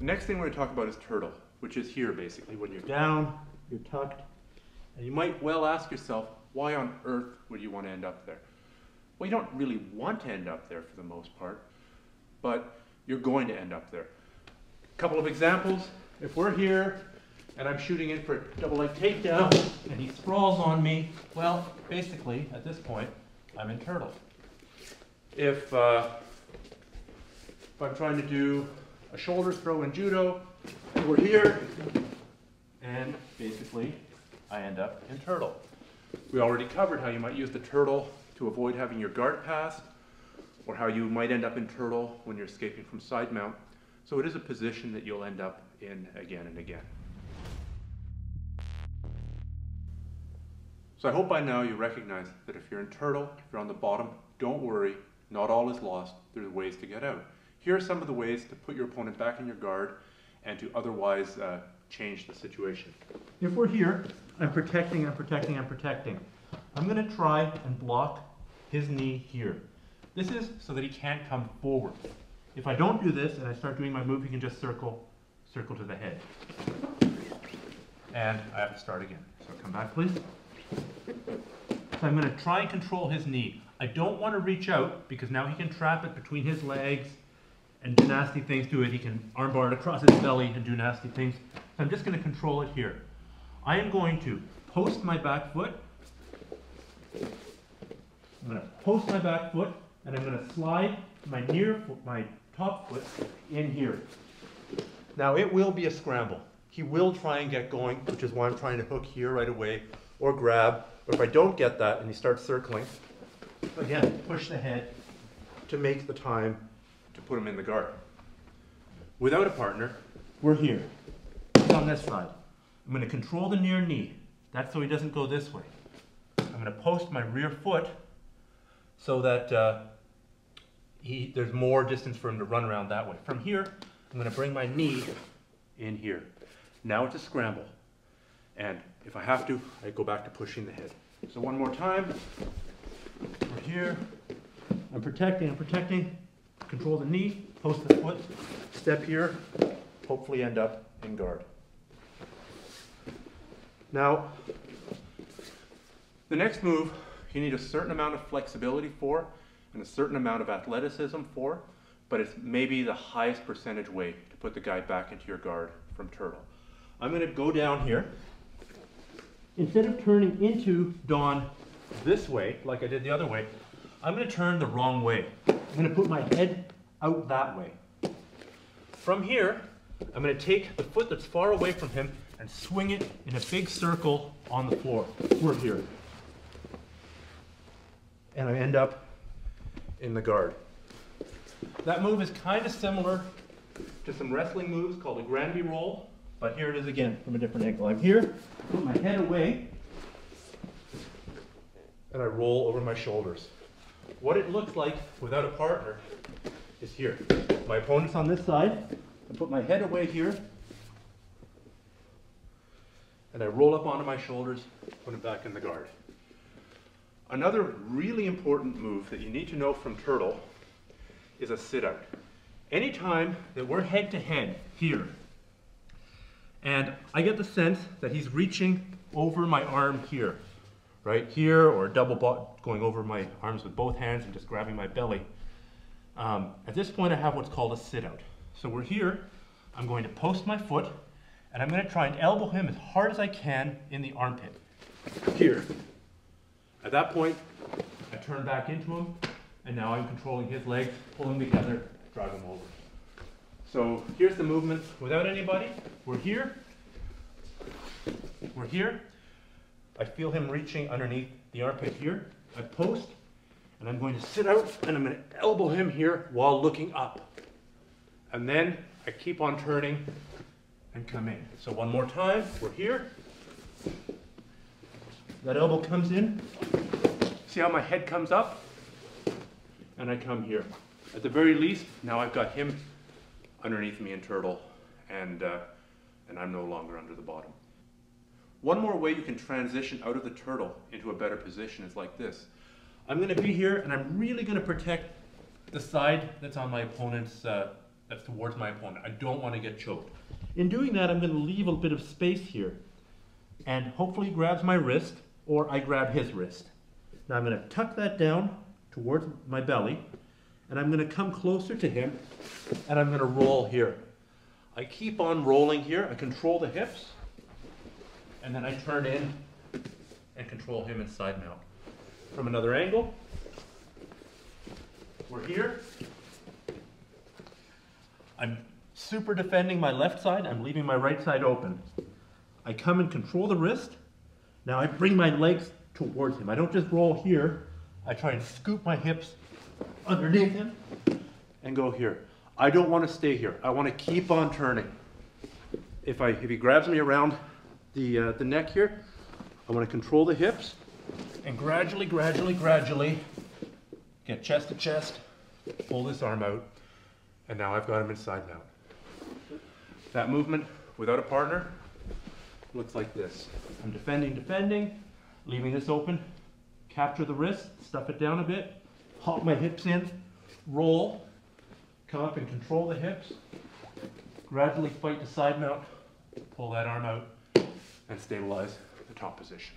The next thing we're going to talk about is turtle, which is here basically. When you're down, you're tucked, and you might well ask yourself, why on earth would you want to end up there? Well, you don't really want to end up there for the most part, but you're going to end up there. A couple of examples. If we're here and I'm shooting in for a double leg takedown and he sprawls on me, well, basically at this point, I'm in turtle. If I'm trying to do a shoulder throw in judo, and we're here, and basically I end up in turtle. We already covered how you might use the turtle to avoid having your guard passed, or how you might end up in turtle when you're escaping from side mount. So it is a position that you'll end up in again and again. So I hope by now you recognize that if you're in turtle, if you're on the bottom, don't worry, not all is lost. There's ways to get out. Here are some of the ways to put your opponent back in your guard and to otherwise change the situation. If we're here, I'm protecting. I'm going to try and block his knee here. This is so that he can't come forward. If I don't do this and I start doing my move, he can just circle to the head. And I have to start again. So come back, please. So I'm going to try and control his knee. I don't want to reach out because now he can trap it between his legs and do nasty things to it. He can armbar it across his belly and do nasty things. So I'm just going to control it here. I am going to post my back foot. I'm going to post my back foot and I'm going to slide my top foot in here. Now it will be a scramble. He will try and get going, which is why I'm trying to hook here right away or grab. But if I don't get that and he starts circling, again, push the head to make the time to put him in the guard. Without a partner, we're here. He's on this side. I'm going to control the near knee. That's so he doesn't go this way. I'm going to post my rear foot so that there's more distance for him to run around that way. From here, I'm going to bring my knee in here. Now it's a scramble. And if I have to, I go back to pushing the head. So one more time. We're here. I'm protecting. Control the knee, post the foot, step here, hopefully end up in guard. Now, the next move you need a certain amount of flexibility for and a certain amount of athleticism for, but it's maybe the highest percentage way to put the guy back into your guard from turtle. I'm going to go down here. Instead of turning into Don this way, like I did the other way, I'm going to turn the wrong way. I'm going to put my head out that way. From here, I'm going to take the foot that's far away from him and swing it in a big circle on the floor. We're here. And I end up in the guard. That move is kind of similar to some wrestling moves called a Granby roll, but here it is again from a different angle. I'm here, put my head away, and I roll over my shoulders. What it looks like without a partner is here. My opponent's on this side. I put my head away here, and I roll up onto my shoulders, put him back in the guard. Another really important move that you need to know from turtle is a sit-out. Anytime that we're head-to-head here, and I get the sense that he's reaching over my arm here, right here, or going over my arms with both hands and just grabbing my belly. At this point I have what's called a sit-out. So we're here, I'm going to post my foot, and I'm going to try and elbow him as hard as I can in the armpit. Here. At that point, I turn back into him, and now I'm controlling his legs, pull them together, drive him over. So here's the movement without anybody. We're here. We're here. I feel him reaching underneath the armpit here. I post, and I'm going to sit out, and I'm going to elbow him here while looking up. And then I keep on turning and come in. So one more time, we're here. That elbow comes in. See how my head comes up? And I come here. At the very least, now I've got him underneath me in turtle, and I'm no longer under the bottom. One more way you can transition out of the turtle into a better position is like this. I'm going to be here, and I'm really going to protect the side that's on my opponent's That's towards my opponent. I don't want to get choked. In doing that, I'm going to leave a bit of space here. And hopefully he grabs my wrist, or I grab his wrist. Now I'm going to tuck that down towards my belly, and I'm going to come closer to him, and I'm going to roll here. I keep on rolling here. I control the hips, and then I turn in and control him in side mount. From another angle, we're here. I'm super defending my left side. I'm leaving my right side open. I come and control the wrist. Now I bring my legs towards him. I don't just roll here. I try and scoop my hips underneath him and go here. I don't want to stay here. I want to keep on turning. If he grabs me around the neck here, I want to control the hips and gradually get chest to chest, pull this arm out, and now I've got him inside mount. That movement without a partner looks like this. I'm defending, leaving this open, capture the wrist, stuff it down a bit, hop my hips in, roll, come up and control the hips, gradually fight to side mount, pull that arm out, and stabilize the top position.